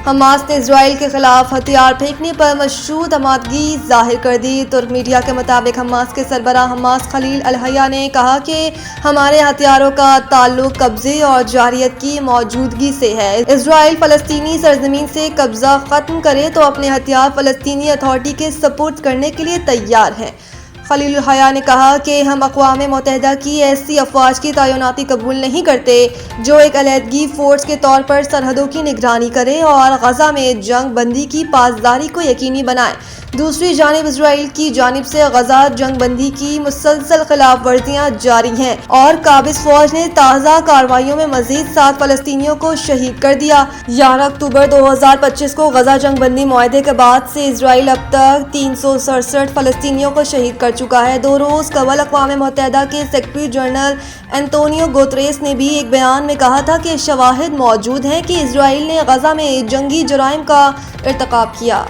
Hamas نے اسرائیل کے خلاف ہتھیار پھینکنے پر مشروط آمادگی ظاہر کر دی۔ ترک میڈیا کے مطابق حماس کے سربراہ حماس خلیل الحیہ نے کہا کہ ہمارے ہتھیاروں کا تعلق قبضے اور جارحیت کی موجودگی سے ہے۔ اسرائیل فلسطینی سرزمین سے قبضہ ختم کرے تو اپنے ہتھیار فلسطینی اتھارٹی کے سپرد کرنے کے لیے تیار ہے۔ خلیل الحیہ نے کہا کہ ہم اقوام متحدہ کی ایسی افواج کی تعیناتی قبول نہیں کرتے جو ایک علیحدگی فورس کے طور پر سرحدوں کی نگرانی کرے اور غزہ میں جنگ بندی کی پاسداری کو یقینی بنائے۔ دوسری جانب اسرائیل کی جانب سے غزہ جنگ بندی کی مسلسل خلاف ورزیاں جاری ہیں اور قابض فوج نے تازہ کارروائیوں میں مزید 7 فلسطینیوں کو شہید کر دیا۔ 11 اکتوبر 2025 کو غزہ جنگ بندی معاہدے کے بعد سے اسرائیل اب تک 367 فلسطینیوں کو شہید کر چکا ہے۔ 2 روز قبل اقوام متحدہ کے سیکرٹری جنرل انتونیو گوتریس نے بھی ایک بیان میں کہا تھا کہ شواہد موجود ہیں کہ اسرائیل نے غزہ میں جنگی جرائم کا ارتکاب کیا۔